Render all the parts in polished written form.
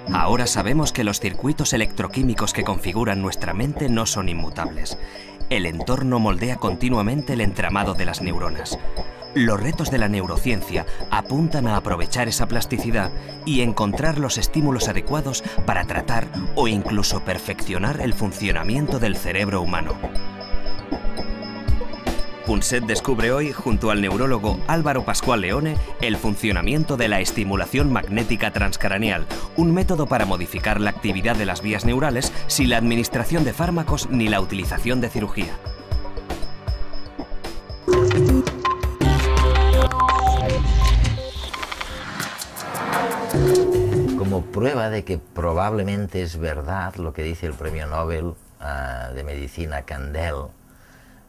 Ahora sabemos que los circuitos electroquímicos que configuran nuestra mente no son inmutables. El entorno moldea continuamente el entramado de las neuronas. Los retos de la neurociencia apuntan a aprovechar esa plasticidad y encontrar los estímulos adecuados para tratar o incluso perfeccionar el funcionamiento del cerebro humano. Punset descubre hoy, junto al neurólogo Álvaro Pascual Leone, el funcionamiento de la estimulación magnética transcraneal, un método para modificar la actividad de las vías neurales sin la administración de fármacos ni la utilización de cirugía. Como prueba de que probablemente es verdad lo que dice el premio Nobel de Medicina Kandel,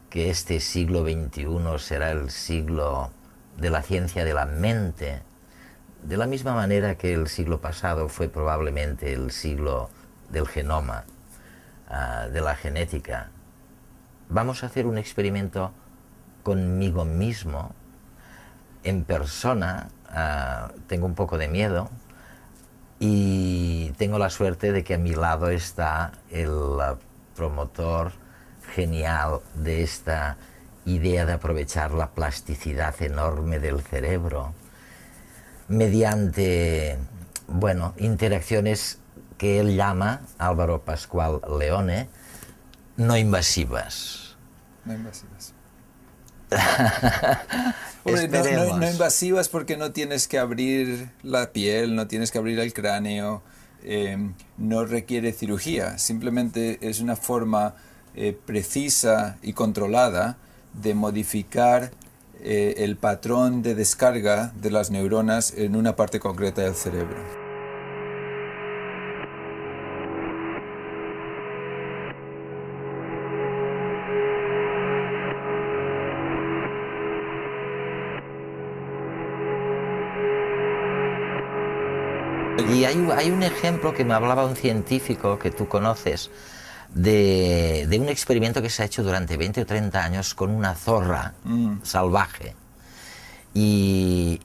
que este siglo XXI será el siglo de la ciencia de la mente, de la misma manera que el siglo pasado fue probablemente el siglo del genoma, de la genética. Vamos a hacer un experimento conmigo mismo, en persona. Tengo un poco de miedo y tengo la suerte de que a mi lado está el promotor genial de esta idea de aprovechar la plasticidad enorme del cerebro mediante, bueno, interacciones que él llama, Álvaro Pascual Leone, no invasivas. No invasivas. Esperemos. No invasivas porque no tienes que abrir la piel, no tienes que abrir el cráneo, no requiere cirugía, simplemente es una forma precisa y controlada de modificar el patrón de descarga de las neuronas en una parte concreta del cerebro. Y hay un ejemplo que me hablaba un científico que tú conoces, de un experimento que se ha hecho durante 20 o 30 años con una zorra salvaje. Y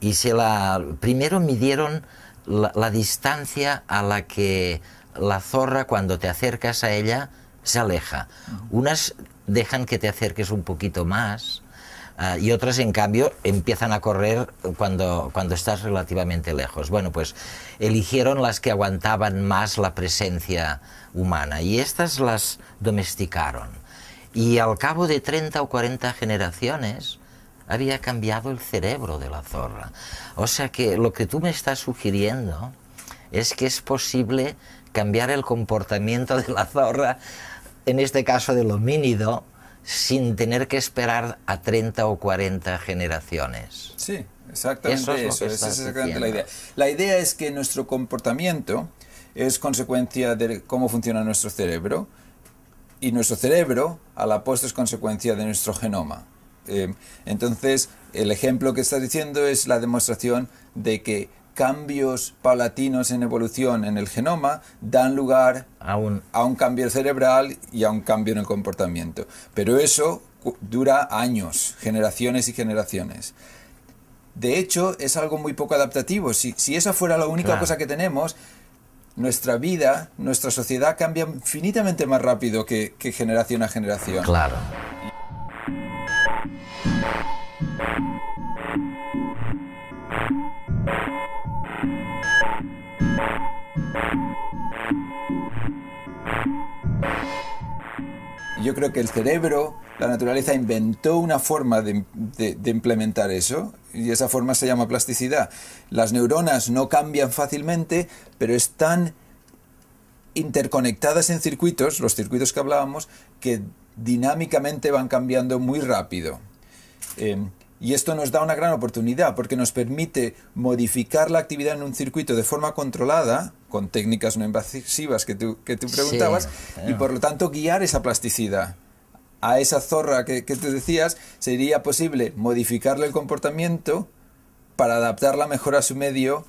primero midieron la distancia a la que la zorra, cuando te acercas a ella, se aleja. Unas dejan que te acerques un poquito más, y otras, en cambio, empiezan a correr cuando estás relativamente lejos. Bueno, pues eligieron las que aguantaban más la presencia humana y estas las domesticaron. Y al cabo de 30 o 40 generaciones había cambiado el cerebro de la zorra. O sea que lo que tú me estás sugiriendo es que es posible cambiar el comportamiento de la zorra, en este caso del homínido, sin tener que esperar a 30 o 40 generaciones. Sí, exactamente eso. Esa es exactamente la idea. La idea es que nuestro comportamiento es consecuencia de cómo funciona nuestro cerebro, y nuestro cerebro, a la postre, es consecuencia de nuestro genoma. Entonces, el ejemplo que estás diciendo es la demostración de que cambios paulatinos en evolución en el genoma dan lugar a un cambio cerebral y a un cambio en el comportamiento. Pero eso dura años, generaciones y generaciones. De hecho, es algo muy poco adaptativo. Si esa fuera la única cosa que tenemos, nuestra vida, nuestra sociedad cambia infinitamente más rápido que generación a generación. Claro. Yo creo que el cerebro, la naturaleza inventó una forma de implementar eso, y esa forma se llama plasticidad. Las neuronas no cambian fácilmente, pero están interconectadas en circuitos, los circuitos que hablábamos, que dinámicamente van cambiando muy rápido. Y esto nos da una gran oportunidad porque nos permite modificar la actividad en un circuito de forma controlada con técnicas no invasivas que tú preguntabas, y por lo tanto guiar esa plasticidad. A esa zorra que tú decías, sería posible modificarle el comportamiento para adaptarla mejor a su medio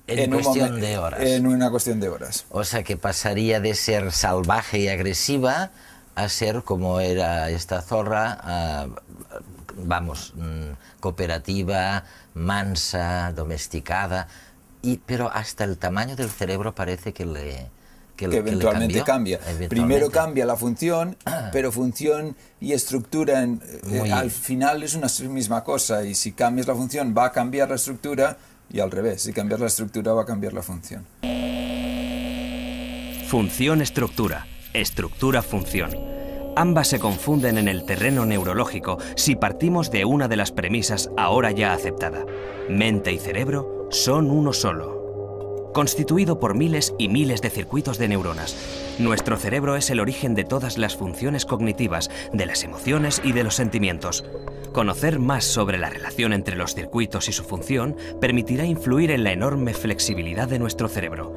en cuestión de horas. En una cuestión de horas. O sea que pasaría de ser salvaje y agresiva a ser como era esta zorra, cooperativa, mansa, domesticada, pero hasta el tamaño del cerebro parece que eventualmente cambia. Primero cambia la función, pero función y estructura al final es una misma cosa, y si cambias la función va a cambiar la estructura, y al revés, si cambias la estructura va a cambiar la función. Función-estructura, estructura-función. Ambas se confunden en el terreno neurológico si partimos de una de las premisas ahora ya aceptada. Mente y cerebro son uno solo, constituido por miles y miles de circuitos de neuronas. Nuestro cerebro es el origen de todas las funciones cognitivas, de las emociones y de los sentimientos. Conocer más sobre la relación entre los circuitos y su función permitirá influir en la enorme flexibilidad de nuestro cerebro.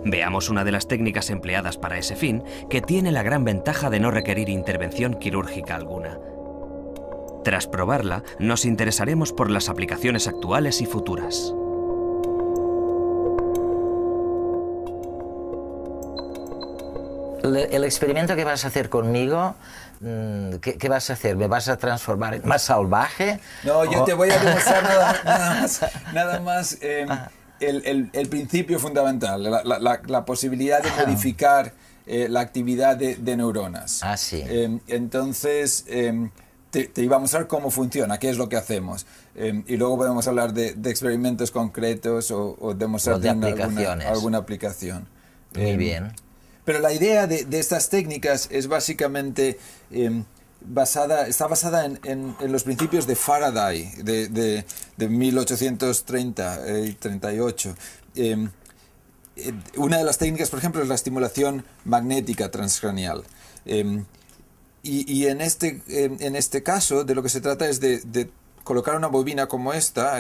Veamos una de las técnicas empleadas para ese fin, que tiene la gran ventaja de no requerir intervención quirúrgica alguna. Tras probarla, nos interesaremos por las aplicaciones actuales y futuras. El experimento que vas a hacer conmigo, ¿qué vas a hacer? ¿Me vas a transformar en más salvaje? No, yo te voy a demostrar nada más el principio fundamental, la posibilidad de modificar la actividad de neuronas. Ah, sí. Entonces, te iba a mostrar cómo funciona, qué es lo que hacemos. Y luego podemos hablar de experimentos concretos o demostrar alguna aplicación. Muy bien. Pero la idea de estas técnicas es básicamente está basada en los principios de Faraday de 1830 y 38. Una de las técnicas, por ejemplo, es la estimulación magnética transcranial. Y en este caso, de lo que se trata es de colocar una bobina como esta.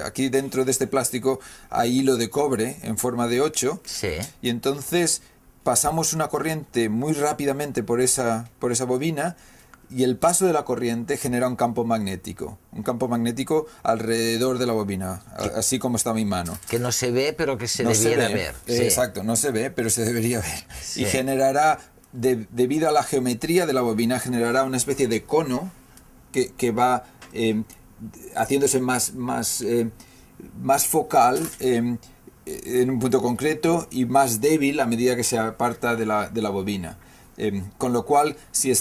Aquí dentro de este plástico hay hilo de cobre en forma de 8. Sí. Y entonces pasamos una corriente muy rápidamente por esa bobina, y el paso de la corriente genera un campo magnético alrededor de la bobina, así como está mi mano. Que no se ve, pero que se debiera ver. Sí. Exacto, no se ve, pero se debería ver. Sí. Y generará, debido a la geometría de la bobina, generará una especie de cono que va haciéndose más focal, en un punto concreto, y más débil a medida que se aparta de la bobina. Con lo cual, si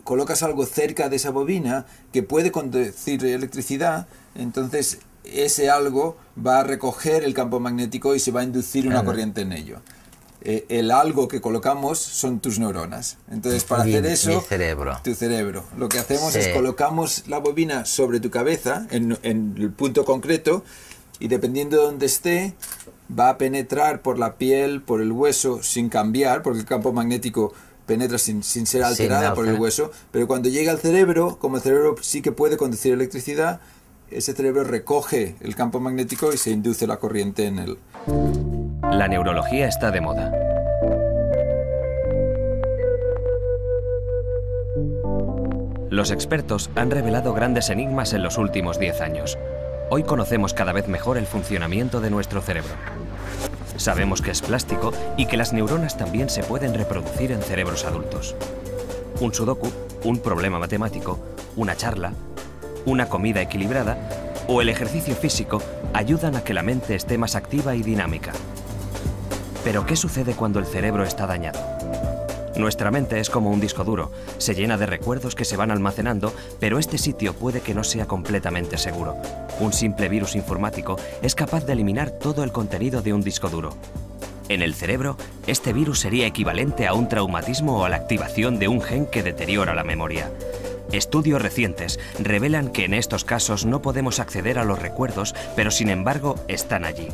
colocas algo cerca de esa bobina que puede conducir electricidad, entonces ese algo va a recoger el campo magnético y se va a inducir una corriente en ello. El algo que colocamos son tus neuronas. Entonces, para hacer eso, tu cerebro. Lo que hacemos es colocamos la bobina sobre tu cabeza, en el punto concreto, y dependiendo de dónde esté, va a penetrar por la piel, por el hueso, sin cambiar, porque el campo magnético penetra sin ser alterada por el hueso, pero cuando llega al cerebro, como el cerebro sí que puede conducir electricidad, ese cerebro recoge el campo magnético y se induce la corriente en él. La neurología está de moda. Los expertos han revelado grandes enigmas en los últimos 10 años. Hoy conocemos cada vez mejor el funcionamiento de nuestro cerebro. Sabemos que es plástico y que las neuronas también se pueden reproducir en cerebros adultos. Un sudoku, un problema matemático, una charla, una comida equilibrada o el ejercicio físico ayudan a que la mente esté más activa y dinámica. Pero ¿qué sucede cuando el cerebro está dañado? Nuestra mente es como un disco duro, se llena de recuerdos que se van almacenando, pero este sitio puede que no sea completamente seguro. Un simple virus informático es capaz de eliminar todo el contenido de un disco duro. En el cerebro, este virus sería equivalente a un traumatismo o a la activación de un gen que deteriora la memoria. Estudios recientes revelan que en estos casos no podemos acceder a los recuerdos, pero sin embargo están allí.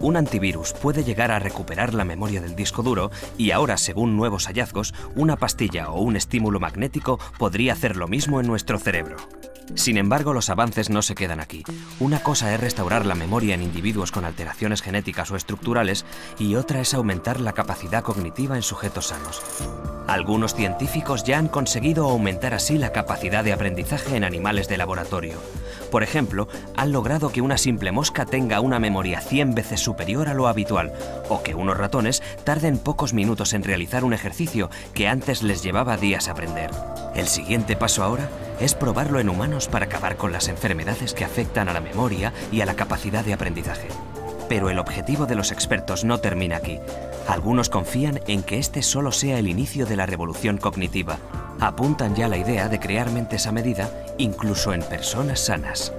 Un antivirus puede llegar a recuperar la memoria del disco duro y ahora, según nuevos hallazgos, una pastilla o un estímulo magnético podría hacer lo mismo en nuestro cerebro. Sin embargo, los avances no se quedan aquí. Una cosa es restaurar la memoria en individuos con alteraciones genéticas o estructurales y otra es aumentar la capacidad cognitiva en sujetos sanos. Algunos científicos ya han conseguido aumentar así la capacidad de aprendizaje en animales de laboratorio. Por ejemplo, han logrado que una simple mosca tenga una memoria 100 veces superior a lo habitual, o que unos ratones tarden pocos minutos en realizar un ejercicio que antes les llevaba días aprender. El siguiente paso ahora es probarlo en humanos para acabar con las enfermedades que afectan a la memoria y a la capacidad de aprendizaje. Pero el objetivo de los expertos no termina aquí. Algunos confían en que este solo sea el inicio de la revolución cognitiva. Apuntan ya a la idea de crear mentes a medida, incluso en personas sanas.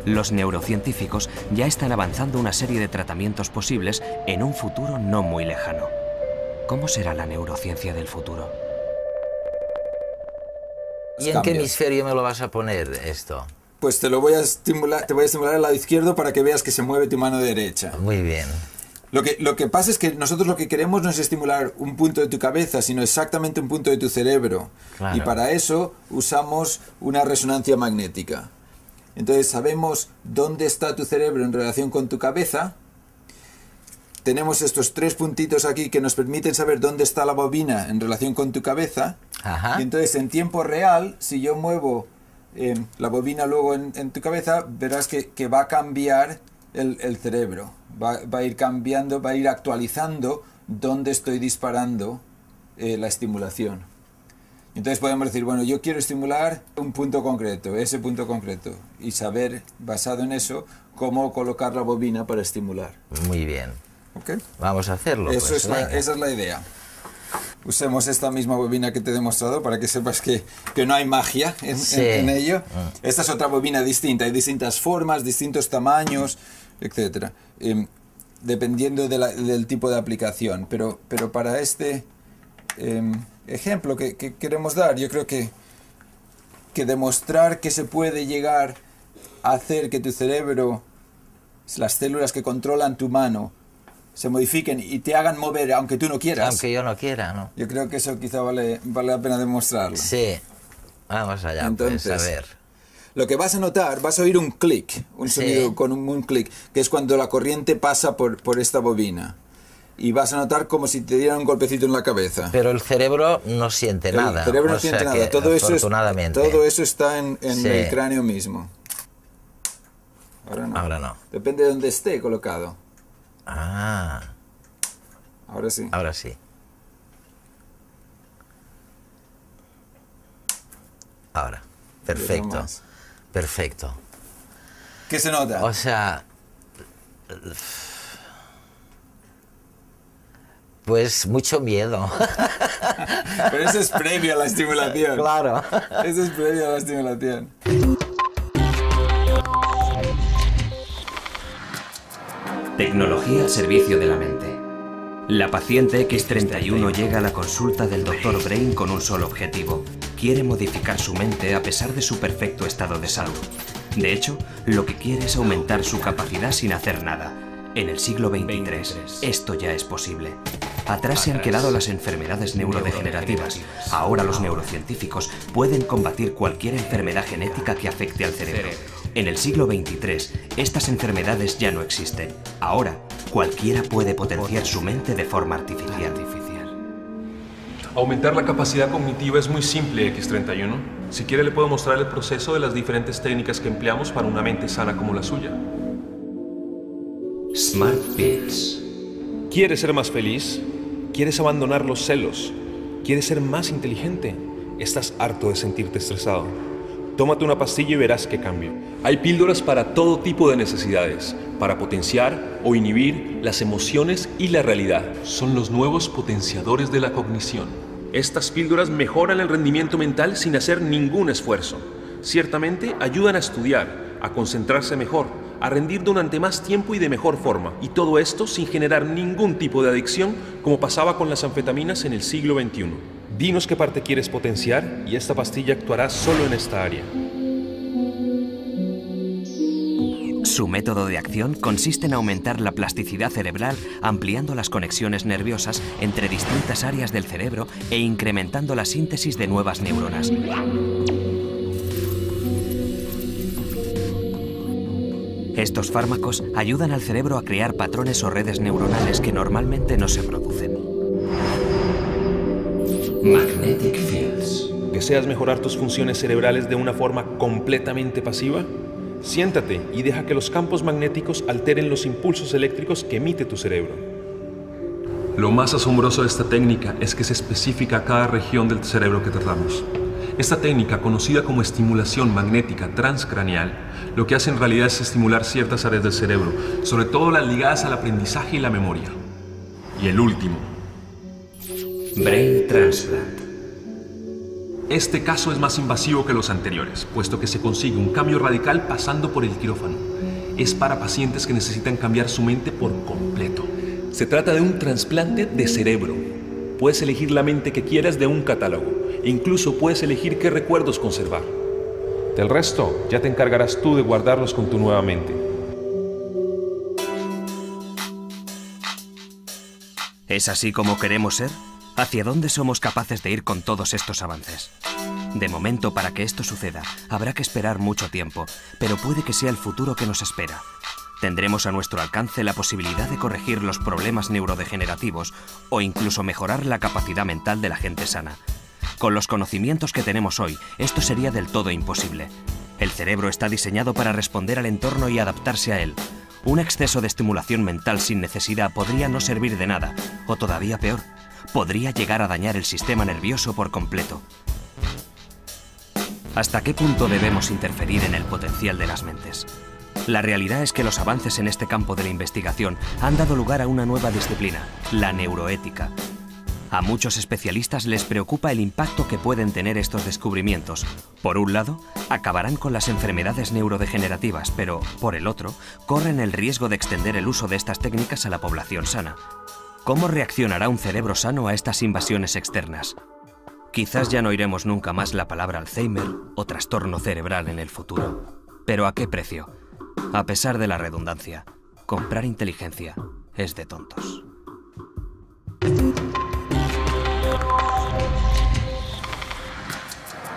Los neurocientíficos ya están avanzando una serie de tratamientos posibles en un futuro no muy lejano. ¿Cómo será la neurociencia del futuro? ¿Y en qué hemisferio me lo vas a poner esto? Pues te voy a estimular al lado izquierdo para que veas que se mueve tu mano derecha. Muy bien. Lo que pasa es que nosotros lo que queremos no es estimular un punto de tu cabeza, sino exactamente un punto de tu cerebro. Claro. Y para eso usamos una resonancia magnética. Entonces sabemos dónde está tu cerebro en relación con tu cabeza. Tenemos estos 3 puntitos aquí que nos permiten saber dónde está la bobina en relación con tu cabeza. Ajá. Y entonces en tiempo real, si yo muevo la bobina luego en tu cabeza, verás que va a cambiar el cerebro. Va a ir cambiando, va a ir actualizando dónde estoy disparando la estimulación. Entonces podemos decir, bueno, yo quiero estimular un punto concreto, ese punto concreto, y saber, basado en eso, cómo colocar la bobina para estimular. Muy bien. ¿Okay? Vamos a hacerlo. Esa es la idea. Usemos esta misma bobina que te he demostrado para que sepas que no hay magia en ello. Esta es otra bobina distinta. Hay distintas formas, distintos tamaños, etc. Dependiendo del tipo de aplicación. Pero para este ejemplo que queremos dar, yo creo que demostrar que se puede llegar a hacer que tu cerebro, las células que controlan tu mano, se modifiquen y te hagan mover aunque tú no quieras. Aunque yo no quiera, ¿no? Yo creo que eso quizá vale la pena demostrarlo. Sí. Vamos allá. Entonces, pues, a ver. Lo que vas a notar, vas a oír un clic, un sonido con un clic, que es cuando la corriente pasa por esta bobina. Y vas a notar como si te dieran un golpecito en la cabeza. Pero el cerebro no siente nada. El cerebro no siente nada. Todo eso está en el cráneo mismo. Ahora no. Ahora no. Depende de dónde esté colocado. Ah. Ahora sí. Ahora sí. Ahora. Perfecto. Perfecto. ¿Qué se nota? O sea... Pues mucho miedo. Pero eso es previo a la estimulación. Claro. Eso es previo a la estimulación. Tecnología al servicio de la mente. La paciente X31 llega a la consulta del Dr. Brain con un solo objetivo. Quiere modificar su mente a pesar de su perfecto estado de salud. De hecho, lo que quiere es aumentar su capacidad sin hacer nada. En el siglo XXIII, esto ya es posible. Atrás se han quedado las enfermedades neurodegenerativas. Ahora los neurocientíficos pueden combatir cualquier enfermedad genética que afecte al cerebro. En el siglo XXIII, estas enfermedades ya no existen. Ahora, cualquiera puede potenciar su mente de forma artificial. Aumentar la capacidad cognitiva es muy simple, X31. Si quiere, le puedo mostrar el proceso de las diferentes técnicas que empleamos para una mente sana como la suya. Smart Pills. ¿Quieres ser más feliz? ¿Quieres abandonar los celos? ¿Quieres ser más inteligente? ¿Estás harto de sentirte estresado? Tómate una pastilla y verás qué cambio. Hay píldoras para todo tipo de necesidades, para potenciar o inhibir las emociones y la realidad. Son los nuevos potenciadores de la cognición. Estas píldoras mejoran el rendimiento mental sin hacer ningún esfuerzo. Ciertamente ayudan a estudiar, a concentrarse mejor, a rendir durante más tiempo y de mejor forma. Y todo esto sin generar ningún tipo de adicción, como pasaba con las anfetaminas en el siglo XXI. Dinos qué parte quieres potenciar y esta pastilla actuará solo en esta área. Su método de acción consiste en aumentar la plasticidad cerebral ampliando las conexiones nerviosas entre distintas áreas del cerebro e incrementando la síntesis de nuevas neuronas. Estos fármacos ayudan al cerebro a crear patrones o redes neuronales que normalmente no se producen. Magnetic Fields. ¿Deseas mejorar tus funciones cerebrales de una forma completamente pasiva? Siéntate y deja que los campos magnéticos alteren los impulsos eléctricos que emite tu cerebro. Lo más asombroso de esta técnica es que es específica a cada región del cerebro que tratamos. Esta técnica, conocida como estimulación magnética transcraneal, lo que hace en realidad es estimular ciertas áreas del cerebro, sobre todo las ligadas al aprendizaje y la memoria. Y el último. Brain Transplant. Este caso es más invasivo que los anteriores, puesto que se consigue un cambio radical pasando por el quirófano. Es para pacientes que necesitan cambiar su mente por completo. Se trata de un trasplante de cerebro. Puedes elegir la mente que quieras de un catálogo e incluso puedes elegir qué recuerdos conservar. Del resto, ya te encargarás tú de guardarlos con tu nueva mente. ¿Es así como queremos ser? ¿Hacia dónde somos capaces de ir con todos estos avances? De momento, para que esto suceda, habrá que esperar mucho tiempo, pero puede que sea el futuro que nos espera. Tendremos a nuestro alcance la posibilidad de corregir los problemas neurodegenerativos o incluso mejorar la capacidad mental de la gente sana. Con los conocimientos que tenemos hoy, esto sería del todo imposible. El cerebro está diseñado para responder al entorno y adaptarse a él. Un exceso de estimulación mental sin necesidad podría no servir de nada, o todavía peor, podría llegar a dañar el sistema nervioso por completo. ¿Hasta qué punto debemos interferir en el potencial de las mentes? La realidad es que los avances en este campo de la investigación han dado lugar a una nueva disciplina, la neuroética. A muchos especialistas les preocupa el impacto que pueden tener estos descubrimientos. Por un lado, acabarán con las enfermedades neurodegenerativas, pero, por el otro, corren el riesgo de extender el uso de estas técnicas a la población sana. ¿Cómo reaccionará un cerebro sano a estas invasiones externas? Quizás ya no oiremos nunca más la palabra Alzheimer o trastorno cerebral en el futuro. ¿Pero a qué precio? A pesar de la redundancia, comprar inteligencia es de tontos.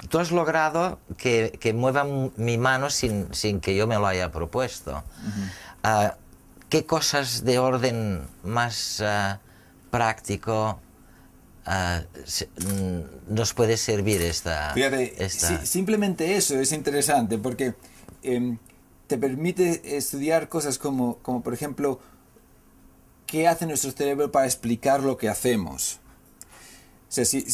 Tú has logrado que mueva mi mano sin que yo me lo haya propuesto. ¿Qué cosas de orden más práctico nos puede servir esta... Fíjate, simplemente eso es interesante porque te permite estudiar cosas como por ejemplo, ¿qué hace nuestro cerebro para explicar lo que hacemos? O sea, si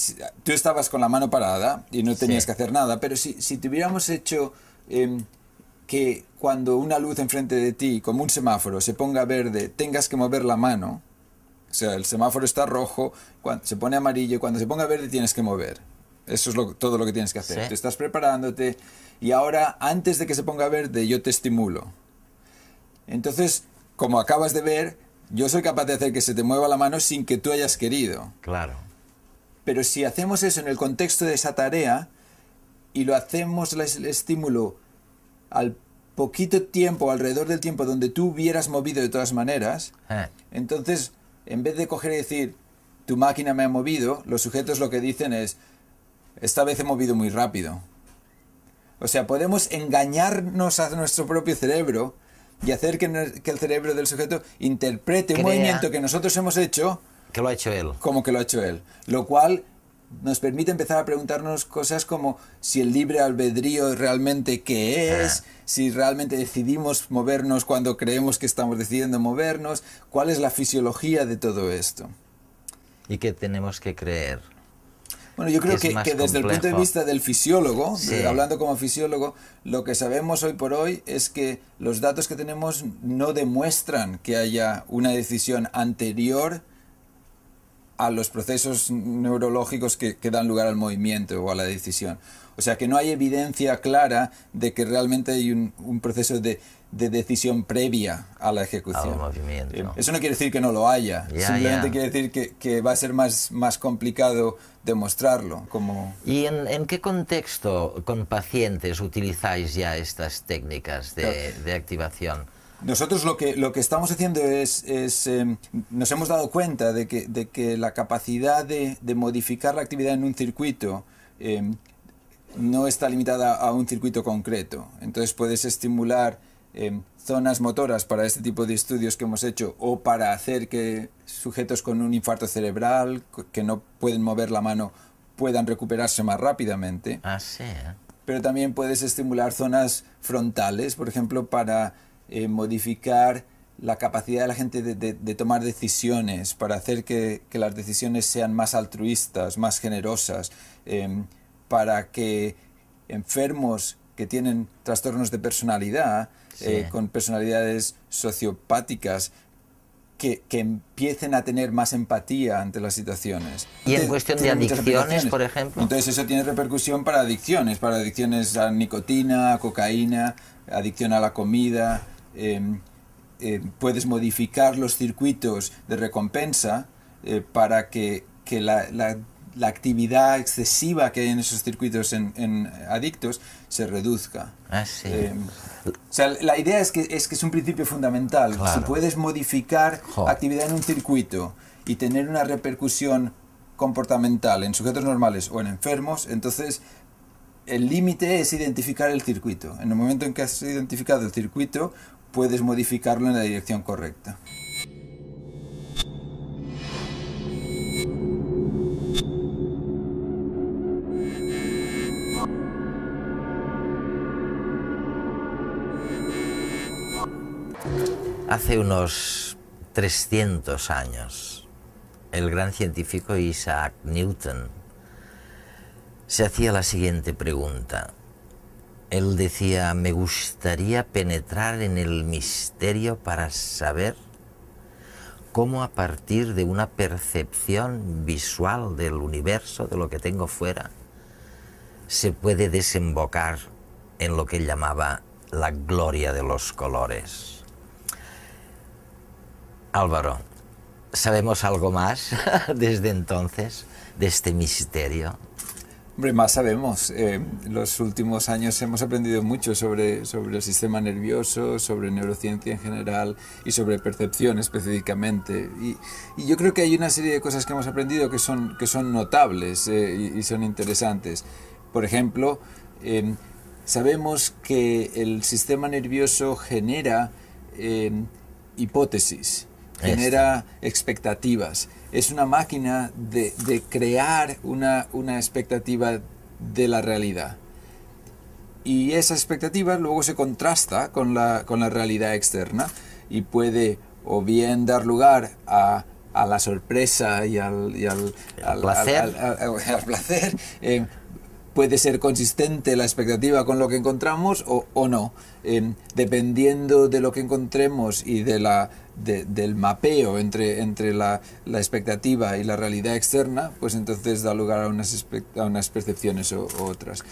tú estabas con la mano parada y no tenías que hacer nada, pero si te hubiéramos hecho que cuando una luz enfrente de ti, como un semáforo, se ponga verde, tengas que mover la mano, o sea, el semáforo está rojo, se pone amarillo, cuando se ponga verde tienes que mover. Eso es todo lo que tienes que hacer. Sí. Te estás preparándote y ahora, antes de que se ponga verde, yo te estimulo. Entonces, como acabas de ver, yo soy capaz de hacer que se te mueva la mano sin que tú hayas querido. Claro. Pero si hacemos eso en el contexto de esa tarea y lo hacemos el estímulo al poquito tiempo, alrededor del tiempo donde tú hubieras movido de todas maneras, entonces, en vez de coger y decir, tu máquina me ha movido, los sujetos lo que dicen es, esta vez he movido muy rápido. O sea, podemos engañarnos a nuestro propio cerebro y hacer que el cerebro del sujeto interprete un movimiento que nosotros hemos hecho que lo ha hecho él. como que lo ha hecho él. Lo cual nos permite empezar a preguntarnos cosas como si el libre albedrío realmente qué es, si realmente decidimos movernos cuando creemos que estamos decidiendo movernos, cuál es la fisiología de todo esto. ¿Y qué tenemos que creer? Bueno, yo creo que desde el punto de vista del fisiólogo, hablando como fisiólogo, lo que sabemos hoy por hoy es que los datos que tenemos no demuestran que haya una decisión anterior a los procesos neurológicos que dan lugar al movimiento o a la decisión. O sea, que no hay evidencia clara de que realmente hay un proceso de decisión previa a la ejecución. Al movimiento. Eso no quiere decir que no lo haya, simplemente quiere decir que va a ser más complicado demostrarlo. ¿Y en qué contexto con pacientes utilizáis ya estas técnicas de activación? Nosotros lo que estamos haciendo es nos hemos dado cuenta de que la capacidad de modificar la actividad en un circuito no está limitada a un circuito concreto. Entonces puedes estimular zonas motoras para este tipo de estudios que hemos hecho, o para hacer que sujetos con un infarto cerebral que no pueden mover la mano puedan recuperarse más rápidamente. Ah, sí. Pero también puedes estimular zonas frontales, por ejemplo, para modificar la capacidad de la gente de tomar decisiones, para hacer que las decisiones sean más altruistas, más generosas, para que enfermos que tienen trastornos de personalidad, con personalidades sociopáticas, que empiecen a tener más empatía ante las situaciones. Y en cuestión de adicciones, por ejemplo. Entonces eso tiene repercusión para adicciones a nicotina, a cocaína, adicción a la comida. Puedes modificar los circuitos de recompensa para que la actividad excesiva que hay en esos circuitos en adictos se reduzca. Ah, sí. O sea, la idea es que es un principio fundamental. Claro. Si puedes modificar actividad en un circuito y tener una repercusión comportamental en sujetos normales o en enfermos, entonces el límite es identificar el circuito. En el momento en que has identificado el circuito, puedes modificarlo en la dirección correcta. Hace unos 300 años, el gran científico Isaac Newton se hacía la siguiente pregunta. Él decía: me gustaría penetrar en el misterio para saber cómo, a partir de una percepción visual del universo, de lo que tengo fuera, se puede desembocar en lo que él llamaba la gloria de los colores. Álvaro, ¿sabemos algo más desde entonces de este misterio? Hombre, más sabemos. Los últimos años hemos aprendido mucho sobre el sistema nervioso, sobre neurociencia en general y sobre percepción específicamente. Y yo creo que hay una serie de cosas que hemos aprendido que son notables y son interesantes. Por ejemplo, sabemos que el sistema nervioso genera hipótesis, genera expectativas. Es una máquina de crear una expectativa de la realidad. Y esa expectativa luego se contrasta con la realidad externa y puede o bien dar lugar a la sorpresa y al placer. Puede ser consistente la expectativa con lo que encontramos o no. Dependiendo de lo que encontremos y del mapeo entre la expectativa y la realidad externa, pues entonces da lugar a unas percepciones o otras.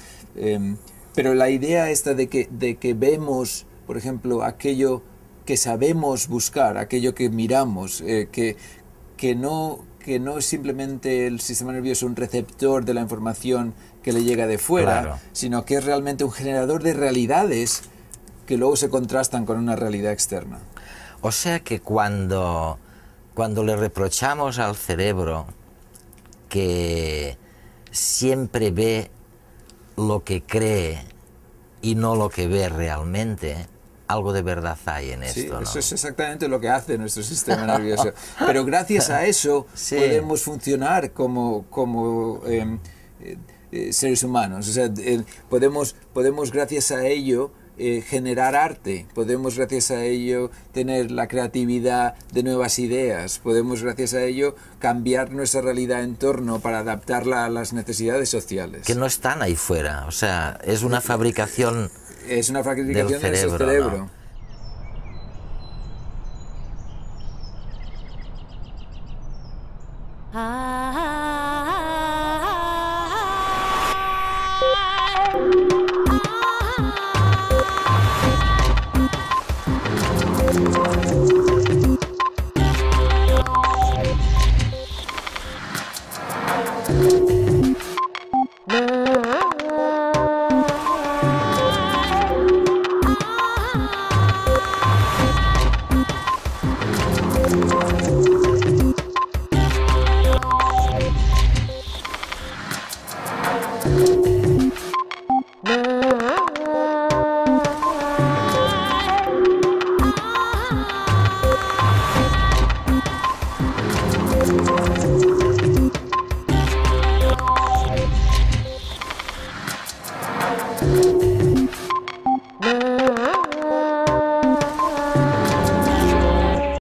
Pero la idea esta de que vemos, por ejemplo, aquello que sabemos buscar, aquello que miramos, que no es simplemente el sistema nervioso un receptor de la información que le llega de fuera, claro, sino que es realmente un generador de realidades que luego se contrastan con una realidad externa. O sea que cuando le reprochamos al cerebro que siempre ve lo que cree y no lo que ve realmente, algo de verdad hay en esto, sí, ¿no? Eso es exactamente lo que hace nuestro sistema nervioso. Pero gracias a eso sí, podemos funcionar como seres humanos. O sea, podemos gracias a ello generar arte, podemos gracias a ello tener la creatividad de nuevas ideas, podemos gracias a ello cambiar nuestra realidad en torno para adaptarla a las necesidades sociales. Que no están ahí fuera, o sea, es una fabricación. Es una fabricación del cerebro, cerebro. ¿no?